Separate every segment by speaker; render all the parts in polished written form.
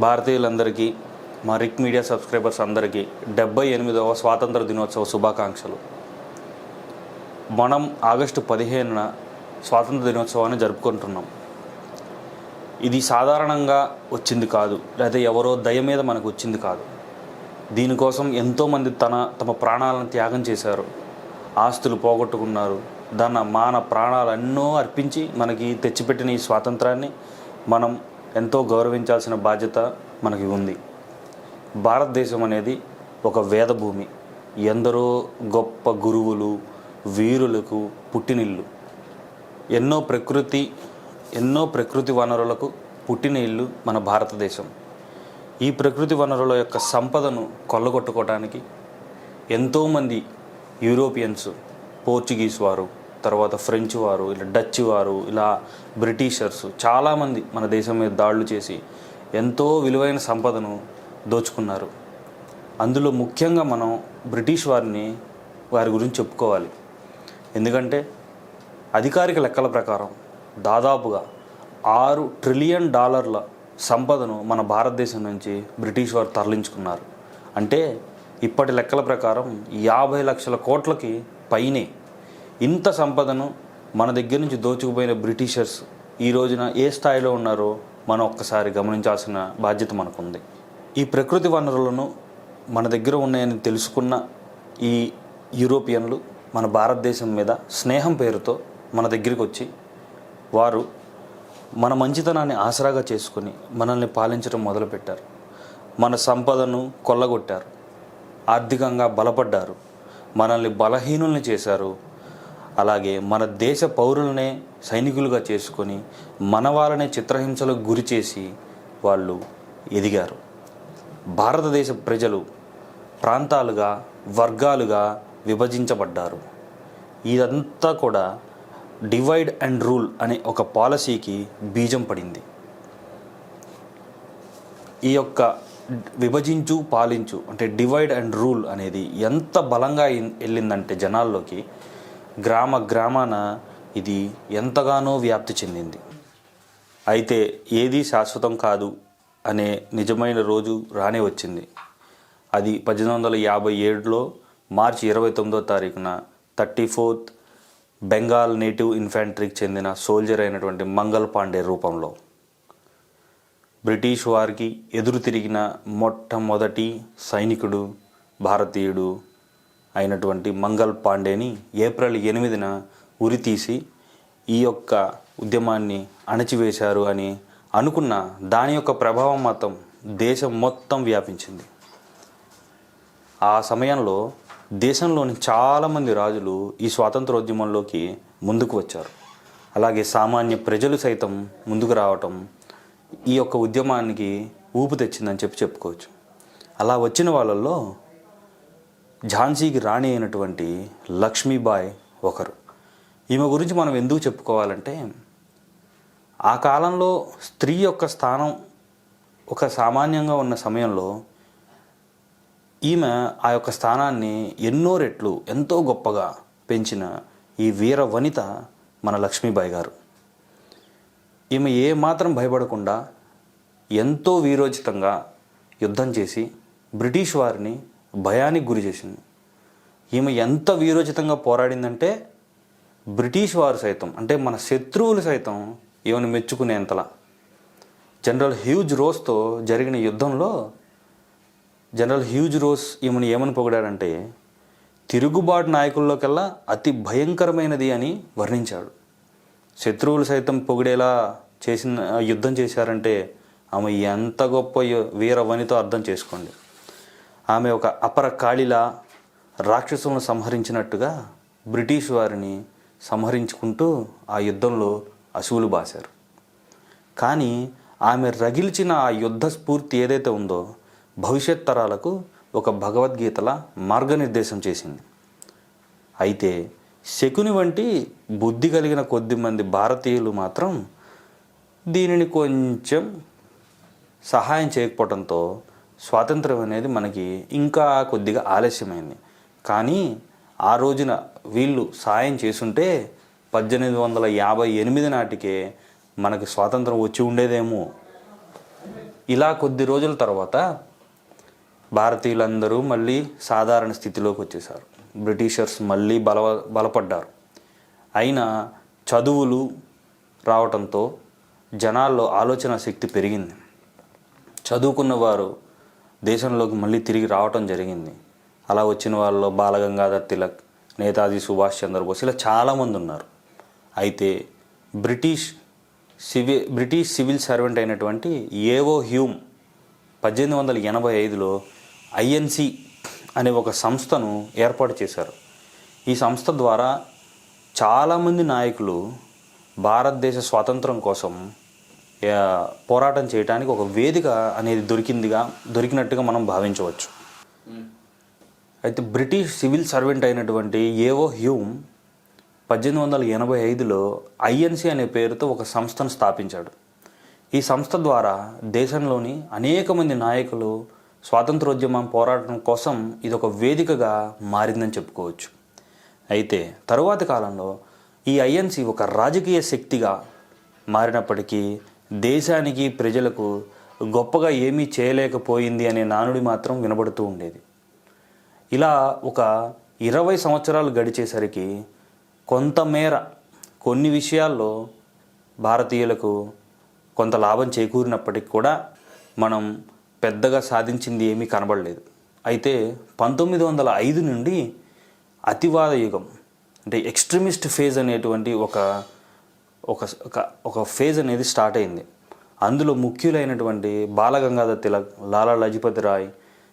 Speaker 1: భారతీయులందరికీ, మా రిక్ media subscribers అందరికీ 78వ స్వాతంత్ర దినోత్సవ శుభాకాంక్షలు. మనం ఆగస్టు 15న స్వాతంత్ర దినోత్సవాన్ని జరుపుకుంటున్నాం. ఇది సాధారణంగా వచ్చింది కాదు, లేదా ఎవరో దయ మీద మనకు వచ్చింది కాదు. దీనికోసం ఎంతోమంది తమ ప్రాణాలను త్యాగం చేశారు, ఆస్తులు పోగొట్టుకున్నారు. మాన ప్రాణాలు ఎన్నో అర్పించి మనకి తెచ్చిపెట్టిన ఈ స్వాతంత్రాన్ని మనం ఎంతో గౌరవించాల్సిన బాధ్యత మనకి ఉంది. భారతదేశం అనేది ఒక వేదభూమి, ఎందరో గొప్ప గురువులు, వీరులకు పుట్టినిల్లు. ఎన్నో ప్రకృతి వనరులకు పుట్టిన ఇల్లు మన భారతదేశం. ఈ ప్రకృతి వనరుల యొక్క సంపదను కొల్లగొట్టుకోవడానికి ఎంతోమంది యూరోపియన్స్, పోర్చుగీస్ వారు, తర్వాత ఫ్రెంచ్ వారు, ఇలా డచ్ వారు, ఇలా బ్రిటిషర్స్ చాలామంది మన దేశం మీద దాడులు చేసి ఎంతో విలువైన సంపదను దోచుకున్నారు. అందులో ముఖ్యంగా మనం బ్రిటిష్ వారి గురించి చెప్పుకోవాలి. ఎందుకంటే అధికారిక లెక్కల ప్రకారం దాదాపుగా $6 ట్రిలియన్ సంపదను మన భారతదేశం నుంచి బ్రిటిష్ వారు తరలించుకున్నారు. అంటే ఇప్పటి లెక్కల ప్రకారం 50 లక్షల కోట్లకి పైనే ఇంత సంపదను మన దగ్గర నుంచి దోచుకుపోయిన బ్రిటిషర్స్ ఈ రోజున ఏ స్థాయిలో ఉన్నారో మనం ఒక్కసారి గమనించాల్సిన బాధ్యత మనకుంది. ఈ ప్రకృతి వనరులను మన దగ్గర ఉన్నాయని తెలుసుకున్న ఈ యూరోపియన్లు మన భారతదేశం మీద స్నేహం పేరుతో మన దగ్గరికి వచ్చి వారు మన మంచితనాన్ని ఆసరాగా చేసుకొని మనల్ని పాలించడం మొదలుపెట్టారు. మన సంపదను కొల్లగొట్టారు, ఆర్థికంగా బలపడ్డారు, మనల్ని బలహీనుల్ని చేశారు. అలాగే మన దేశ పౌరులనే సైనికులుగా చేసుకొని మన వాళ్ళనే చిత్రహింసలకు గురి చేసి వాళ్ళు ఎదిగారు. భారతదేశ ప్రజలు ప్రాంతాలుగా, వర్గాలుగా విభజించబడ్డారు. ఇదంతా కూడా డివైడ్ అండ్ రూల్ అనే ఒక పాలసీకి బీజం పడింది. ఈ యొక్క విభజించు పాలించు అంటే డివైడ్ అండ్ రూల్ అనేది ఎంత బలంగా వెళ్ళిందంటే జనాల్లోకి, గ్రామాన ఇది ఎంతగానో వ్యాప్తి చెందింది. అయితే ఏదీ శాశ్వతం కాదు అనే నిజమైన రోజు రానే వచ్చింది. అది 1857లో మార్చి 29వ తారీఖున 34th బెంగాల్ నేటివ్ ఇన్ఫాంట్రీకి చెందిన సోల్జర్ అయినటువంటి మంగల్ పాండే రూపంలో బ్రిటిష్ వారికి ఎదురు తిరిగిన మొట్టమొదటి సైనికుడు భారతీయుడు అయినటువంటి మంగల్ పాండేని ఏప్రిల్ 8న ఉరితీసి ఈ యొక్క ఉద్యమాన్ని అణచివేశారు అని అనుకున్న దాని యొక్క ప్రభావం మొత్తం దేశం మొత్తం వ్యాపించింది. ఆ సమయంలో దేశంలోని చాలామంది రాజులు ఈ స్వాతంత్రోద్యమంలోకి ముందుకు వచ్చారు. అలాగే సామాన్య ప్రజలు సైతం ముందుకు రావటం ఈ యొక్క ఉద్యమానికి ఊపు తెచ్చిందని చెప్పుకోవచ్చు. అలా వచ్చిన వాళ్ళల్లో ఝాన్సీకి రాణి అయినటువంటి లక్ష్మీబాయి ఒకరు. ఈమె గురించి మనం ఎందుకు చెప్పుకోవాలంటే, ఆ కాలంలో స్త్రీ యొక్క స్థానం ఒక సామాన్యంగా ఉన్న సమయంలో ఈమె ఆ యొక్క స్థానాన్ని ఎన్నో రెట్లు ఎంతో గొప్పగా పెంచిన ఈ వీర వనిత మన లక్ష్మీబాయి గారు. ఈమె ఏమాత్రం భయపడకుండా ఎంతో వీరోచితంగా యుద్ధం చేసి బ్రిటిష్ వారిని భయానికి గురి చేసింది. ఈమె ఎంత వీరోచితంగా పోరాడిందంటే బ్రిటిష్ వారు సైతం, అంటే మన శత్రువులు సైతం ఈమెను మెచ్చుకునేంతలా. జనరల్ హ్యూజ్ రోస్తో జరిగిన యుద్ధంలో జనరల్ హ్యూజ్ రోస్ ఈమెను ఏమని పొగిడాడంటే, తిరుగుబాటు నాయకుల్లోకెల్లా అతి భయంకరమైనది అని వర్ణించాడు. శత్రువులు సైతం పొగిడేలా యుద్ధం చేశారంటే ఆమె ఎంత గొప్ప వీర వనితో అర్థం చేసుకోండి. ఆమె ఒక అపర కాళిలా రాక్షసులను సంహరించినట్టుగా బ్రిటిష్ వారిని సంహరించుకుంటూ ఆ యుద్ధంలో అసువులు బాశారు. కానీ ఆమె రగిల్చిన ఆ యుద్ధ స్ఫూర్తి ఏదైతే ఉందో భవిష్యత్ తరాలకు ఒక భగవద్గీతలా మార్గనిర్దేశం చేసింది. అయితే శకుని వంటి బుద్ధి కలిగిన కొద్దిమంది భారతీయులు మాత్రం దీనిని కొంచెం సహాయం చేయకపోవడంతో స్వాతంత్రం అనేది మనకి ఇంకా కొద్దిగా ఆలస్యమైంది. కానీ ఆ రోజున వీళ్ళు సాయం చేసుంటే 1858 నాటికే మనకి స్వాతంత్రం వచ్చి ఉండేదేమో. ఇలా కొద్ది రోజుల తర్వాత భారతీయులందరూ మళ్ళీ సాధారణ స్థితిలోకి వచ్చేసారు. బ్రిటిషర్స్ మళ్ళీ బలపడ్డారు. అయినా చదువులు రావటంతో జనాల్లో ఆలోచన శక్తి పెరిగింది. చదువుకున్న వారు దేశంలోకి మళ్ళీ తిరిగి రావటం జరిగింది. అలా వచ్చిన వాళ్ళలో బాలగంగాధర్ తిలక్, నేతాజీ సుభాష్ చంద్రబోస్ ఇలా చాలామంది ఉన్నారు. అయితే బ్రిటిష్ సివిల్ సర్వెంట్ అయినటువంటి ఏవో హ్యూమ్ 1885లో ఐఎన్సి అనే ఒక సంస్థను ఏర్పాటు చేశారు. ఈ సంస్థ ద్వారా చాలామంది నాయకులు భారతదేశ స్వాతంత్రం కోసం పోరాటం చేయడానికి ఒక వేదిక అనేది దొరికినట్టుగా మనం భావించవచ్చు. అయితే బ్రిటిష్ సివిల్ సర్వెంట్ అయినటువంటి ఏవో హ్యూమ్ 1885లో ఐఎన్సి అనే పేరుతో ఒక సంస్థను స్థాపించాడు. ఈ సంస్థ ద్వారా దేశంలోని అనేక మంది నాయకులు స్వాతంత్రోద్యమం పోరాటం కోసం ఇది ఒక వేదికగా మారిందని చెప్పుకోవచ్చు. అయితే తరువాతి కాలంలో ఈ ఐఎన్సి ఒక రాజకీయ శక్తిగా మారినప్పటికీ దేశానికి ప్రజలకు గొప్పగా ఏమీ చేయలేకపోయింది అనే నానుడి మాత్రం వినబడుతూ ఉండేది. ఇలా ఒక 20 సంవత్సరాలు గడిచేసరికి కొంతమేర కొన్ని విషయాల్లో భారతీయులకు కొంత లాభం చేకూరినప్పటికీ కూడా మనం పెద్దగా సాధించింది ఏమీ కనబడలేదు. అయితే 1905 నుండి అతివాద యుగం అంటే ఎక్స్ట్రీమిస్ట్ ఫేజ్ అనేటువంటి ఒక ఫేజ్ అనేది స్టార్ట్ అయింది. అందులో ముఖ్యులైనటువంటి బాలగంగాధర్ తిలక్, లాలా లజపతి రాయ్,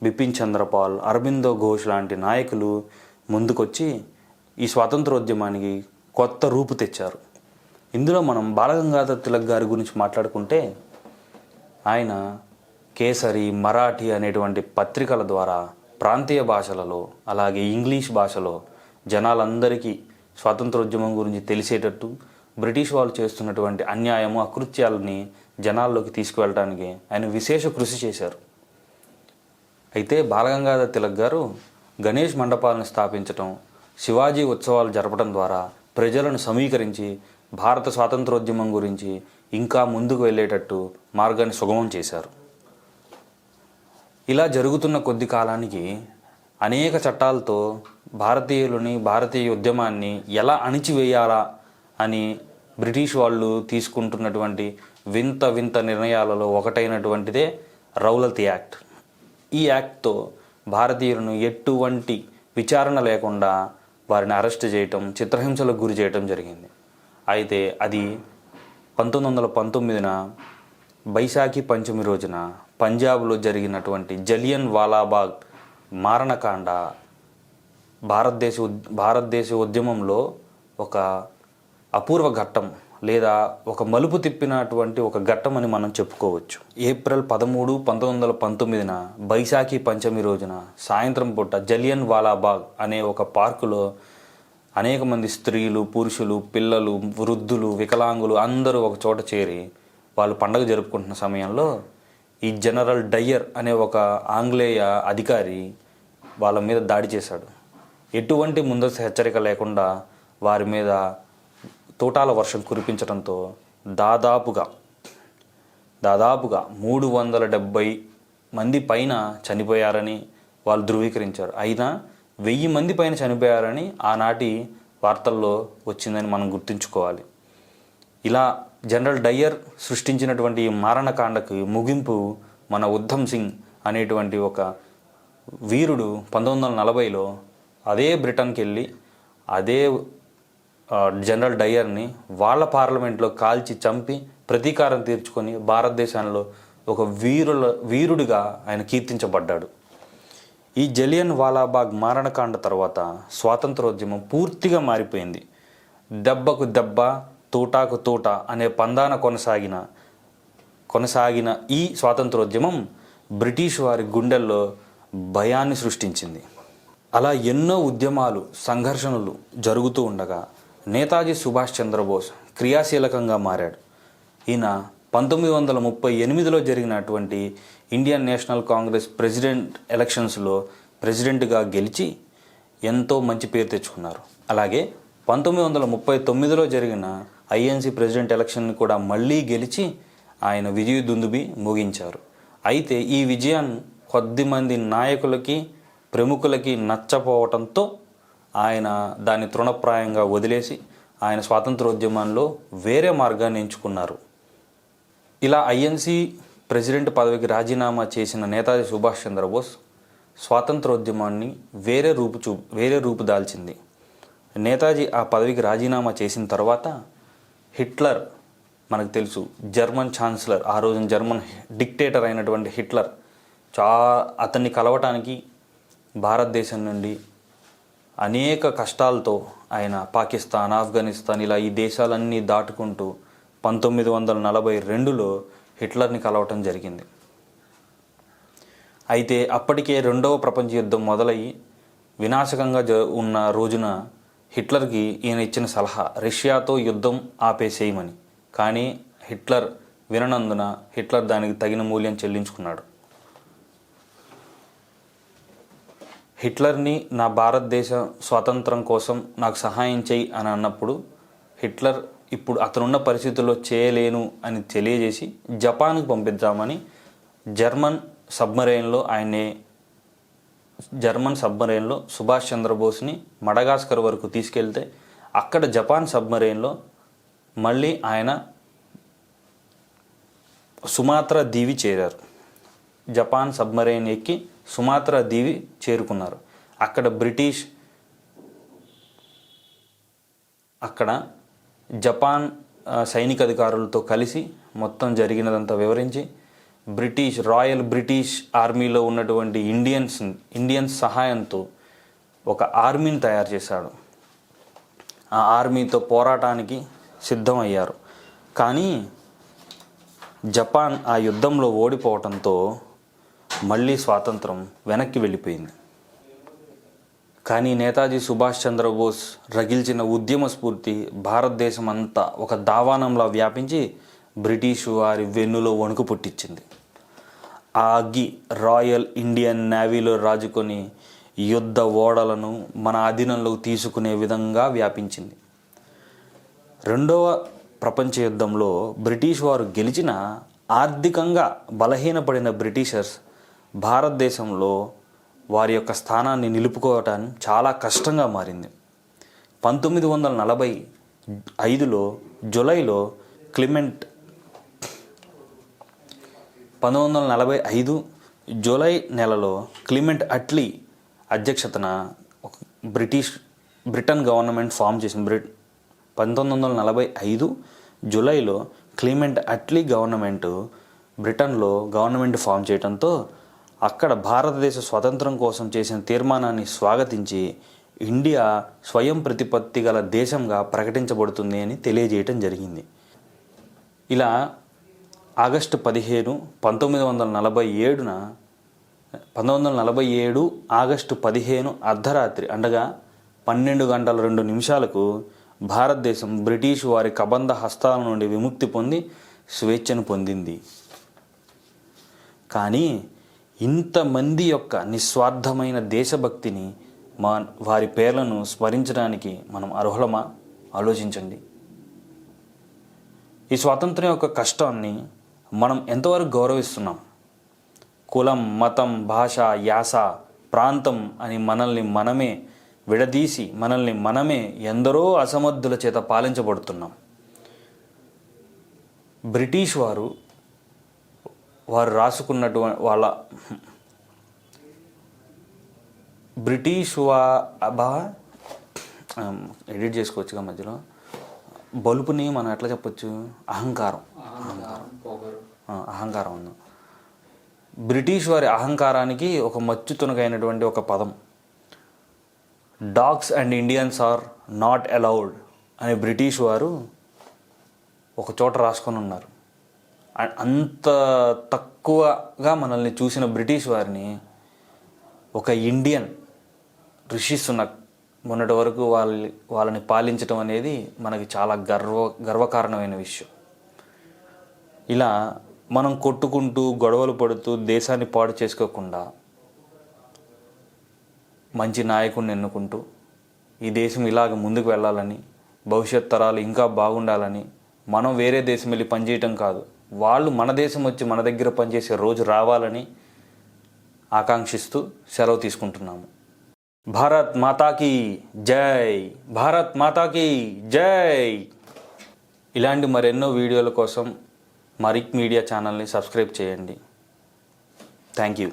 Speaker 1: బిపిన్ చంద్రపాల్, అరబిందో ఘోష్ లాంటి నాయకులు ముందుకొచ్చి ఈ స్వాతంత్రోద్యమానికి కొత్త రూపు తెచ్చారు. ఇందులో మనం బాలగంగాధర్ తిలక్ గారి గురించి మాట్లాడుకుంటే ఆయన కేసరి, మరాఠీ అనేటువంటి పత్రికల ద్వారా ప్రాంతీయ భాషలలో అలాగే ఇంగ్లీష్ భాషలో జనాలందరికీ స్వాతంత్రోద్యమం గురించి తెలిసేటట్టు బ్రిటిష్ వాళ్ళు చేస్తున్నటువంటి అన్యాయము, అకృత్యాలని జనాల్లోకి తీసుకువెళ్ళడానికి ఆయన విశేష కృషి చేశారు. అయితే బాలగంగాధర్ తిలక్ గారు గణేష్ మండపాలను స్థాపించటం, శివాజీ ఉత్సవాలు జరపడం ద్వారా ప్రజలను సమీకరించి భారత స్వాతంత్రోద్యమం గురించి ఇంకా ముందుకు వెళ్ళేటట్టు మార్గాన్ని సుగమం చేశారు. ఇలా జరుగుతున్న కొద్ది కాలానికి అనేక చట్టాలతో భారతీయ ఉద్యమాన్ని ఎలా అణిచివేయాలా అని బ్రిటిష్ వాళ్ళు తీసుకుంటున్నటువంటి వింత నిర్ణయాలలో ఒకటైనటువంటిదే రౌలత్ యాక్ట్. ఈ యాక్ట్తో భారతీయులను ఎటువంటి విచారణ లేకుండా వారిని అరెస్ట్ చేయటం, చిత్రహింసలకు గురి చేయటం జరిగింది. అయితే అది 1919 బైశాఖి పంచమి రోజున పంజాబ్లో జరిగినటువంటి జలియన్ వాలాబాగ్ మారణకాండ భారతదేశ ఉద్యమంలో ఒక అపూర్వ ఘట్టం లేదా ఒక మలుపు తిప్పినటువంటి ఒక ఘట్టం అని మనం చెప్పుకోవచ్చు. ఏప్రిల్ 13, 1919 బైశాఖి పంచమి రోజున సాయంత్రం పూట జలియన్ వాలాబాగ్ అనే ఒక పార్కులో అనేక మంది స్త్రీలు, పురుషులు, పిల్లలు, వృద్ధులు, వికలాంగులు అందరూ ఒక చోట చేరి వాళ్ళు పండగ జరుపుకుంటున్న సమయంలో ఈ జనరల్ డయ్యర్ అనే ఒక ఆంగ్లేయ అధికారి వాళ్ళ మీద దాడి చేశాడు. ఎటువంటి ముందస్తు హెచ్చరిక లేకుండా వారి మీద తోటాల వర్షం కురిపించడంతో దాదాపుగా 370 మంది పైన చనిపోయారని వాళ్ళు ధృవీకరించారు. అయినా 1000 మంది పైన చనిపోయారని ఆనాటి వార్తల్లో వచ్చిందని మనం గుర్తుంచుకోవాలి. ఇలా జనరల్ డయ్యర్ సృష్టించినటువంటి ఈ మారణకాండకు ముగింపు మన ఉద్ధమ్ సింగ్ అనేటువంటి ఒక వీరుడు 1940లో అదే బ్రిటన్కి వెళ్ళి అదే జనరల్ డయ్యర్ని వాళ్ళ పార్లమెంట్లో కాల్చి చంపి ప్రతీకారం తీర్చుకొని భారతదేశంలో ఒక వీరుడిగా ఆయన కీర్తించబడ్డాడు. ఈ జలియన్ వాలాబాగ్ మారణకాండ తర్వాత స్వాతంత్రోద్యమం పూర్తిగా మారిపోయింది. దెబ్బకు దెబ్బ, తోటాకు తోట అనే పందాన కొనసాగిన ఈ స్వాతంత్రోద్యమం బ్రిటిష్ వారి గుండెల్లో భయాన్ని సృష్టించింది. అలా ఎన్నో ఉద్యమాలు, సంఘర్షణలు జరుగుతూ ఉండగా నేతాజీ సుభాష్ చంద్రబోస్ క్రియాశీలకంగా మారాడు. ఈయన 1938లో జరిగినటువంటి ఇండియన్ నేషనల్ కాంగ్రెస్ ప్రెసిడెంట్ ఎలక్షన్స్లో ప్రెసిడెంట్గా గెలిచి ఎంతో మంచి పేరు తెచ్చుకున్నారు. అలాగే 1939లో జరిగిన ఐఎన్సి ప్రెసిడెంట్ ఎలక్షన్ కూడా మళ్ళీ గెలిచి ఆయన విజయ దుందుబి మోగించారు. అయితే ఈ విజయం కొద్దిమంది నాయకులకి ప్రముఖులకి నచ్చపోవటంతో ఆయన దాన్ని తృణప్రాయంగా వదిలేసి ఆయన స్వాతంత్రోద్యమంలో వేరే మార్గాన్ని ఎంచుకున్నారు. ఇలా ఐఎన్సి ప్రెసిడెంట్ పదవికి రాజీనామా చేసిన నేతాజీ సుభాష్ చంద్రబోస్ స్వాతంత్రోద్యమాన్ని వేరే రూపు దాల్చింది. నేతాజీ ఆ పదవికి రాజీనామా చేసిన తర్వాత హిట్లర్, మనకు తెలుసు జర్మన్ ఛాన్సలర్, ఆ రోజున జర్మన్ డిక్టేటర్ అయినటువంటి హిట్లర్ అతన్ని కలవటానికి భారతదేశం నుండి అనేక కష్టాలతో ఆయన పాకిస్తాన్, ఆఫ్ఘనిస్తాన్ ఇలా ఈ దేశాలన్నీ దాటుకుంటూ 1942లో హిట్లర్ని కలవటం జరిగింది. అయితే అప్పటికే రెండవ ప్రపంచ యుద్ధం మొదలయ్యి వినాశకంగా ఉన్న రోజున హిట్లర్కి ఈయన ఇచ్చిన సలహా రష్యాతో యుద్ధం ఆపేసేయమని. కానీ హిట్లర్ విననందున హిట్లర్ దానికి తగిన మూల్యం చెల్లించుకున్నాడు. హిట్లర్ని నా భారతదేశ స్వాతంత్రం కోసం నాకు సహాయం చేయి అని అన్నప్పుడు హిట్లర్ ఇప్పుడు అతనున్న పరిస్థితుల్లో చేయలేను అని తెలియజేసి జపాన్కి పంపిద్దామని జర్మన్ సబ్మరైన్లో సుభాష్ చంద్రబోస్ని మడగాస్కర్ వరకు తీసుకెళ్తే అక్కడ జపాన్ సబ్మరైన్లో మళ్ళీ ఆయన సుమాత్రా దీవి చేరారు. జపాన్ సబ్మరైన్ ఎక్కి సుమాత్రా దీవి చేరుకున్నారు. అక్కడ జపాన్ సైనిక అధికారులతో కలిసి మొత్తం జరిగినదంతా వివరించి రాయల్ బ్రిటిష్ ఆర్మీలో ఉన్నటువంటి ఇండియన్స్ సహాయంతో ఒక ఆర్మీని తయారు చేశాడు. ఆ ఆర్మీతో పోరాటానికి సిద్ధమయ్యారు. కానీ జపాన్ ఆ యుద్ధంలో ఓడిపోవడంతో మళ్ళీ స్వాతంత్రం వెనక్కి వెళ్ళిపోయింది. కానీ నేతాజీ సుభాష్ చంద్రబోస్ రగిల్చిన ఉద్యమ స్ఫూర్తి భారతదేశం అంతా ఒక దావానంలా వ్యాపించి బ్రిటిషు వారి వెన్నులో వణుకు పుట్టించింది. ఆ అగ్గి రాయల్ ఇండియన్ నేవీలో రాజుకొని యుద్ధ ఓడలను మన అధీనంలోకి తీసుకునే విధంగా వ్యాపించింది. రెండవ ప్రపంచ యుద్ధంలో బ్రిటిష్ వారు గెలిచిన ఆర్థికంగా బలహీనపడిన బ్రిటిషర్స్ భారతదేశంలో వారి యొక్క స్థానాన్ని నిలుపుకోవటం చాలా కష్టంగా మారింది. 1945 జూలైలో 1945 జూలై నెలలో క్లిమెంట్ అట్లీ అధ్యక్షతన బ్రిటన్ గవర్నమెంట్ ఫామ్ చేసింది. 1945 జూలైలో క్లిమెంట్ అట్లీ బ్రిటన్లో గవర్నమెంట్ ఫామ్ చేయడంతో అక్కడ భారతదేశ స్వతంత్రం కోసం చేసిన తీర్మానాన్ని స్వాగతించి ఇండియా స్వయం ప్రతిపత్తి గల దేశంగా ప్రకటించబడుతుంది అని తెలియజేయటం జరిగింది. ఇలా ఆగస్టు 15, 1947 ఆగస్టు 15 అర్ధరాత్రి అనగా 12 గంటల 2 నిమిషాలకు భారతదేశం బ్రిటిష్ వారి కబంధ హస్తాల నుండి విముక్తి పొంది స్వేచ్ఛను పొందింది. కానీ ఇంతమంది యొక్క నిస్వార్థమైన దేశభక్తిని వారి పేర్లను స్మరించడానికి మనం అర్హులమా? ఆలోచించండి. ఈ స్వాతంత్ర్యం యొక్క కష్టాన్ని మనం ఎంతవరకు గౌరవిస్తున్నాం? కులం, మతం, భాష, యాస, ప్రాంతం అని మనల్ని మనమే ఎందరో అసమర్థుల చేత పాలించబడుతున్నాం. బ్రిటిష్ వారు రాసుకున్నటువంటి ఎడిట్ చేసుకోవచ్చుగా మధ్యలో బలుపుని మనం ఎట్లా చెప్పొచ్చు? అహంకారం ఉంది. బ్రిటిష్ వారి అహంకారానికి ఒక మచ్చుతునకైనటువంటి ఒక పదం dogs and Indians are not allowed అని బ్రిటిష్ వారు ఒక చోట రాసుకొని ఉన్నారు. అంత తక్కువగా మనల్ని చూసిన బ్రిటిష్ వారిని ఒక ఇండియన్ రిషి సునక్ మొన్నటి వరకు వాళ్ళని పాలించడం అనేది మనకి చాలా గర్వకారణమైన విషయం. ఇలా మనం కొట్టుకుంటూ గొడవలు పడుతూ దేశాన్ని పాడు చేసుకోకుండా మంచి నాయకుడిని ఎన్నుకుంటూ ఈ దేశం ఇలాగ ముందుకు వెళ్ళాలని, భవిష్యత్ తరాలు ఇంకా బాగుండాలని మనం వేరే దేశం వెళ్ళి పనిచేయటం కాదు, వాళ్ళు మన దేశం వచ్చి మన దగ్గర పనిచేసే రోజు రావాలని ఆకాంక్షిస్తూ సెలవు తీసుకుంటున్నాము. భారత్ మాతాకి జై, భారత్ మాతాకి జై. ఇలాంటి మరెన్నో వీడియోల కోసం మరిక్ మీడియా ఛానల్ని సబ్స్క్రైబ్ చేయండి. Thank you.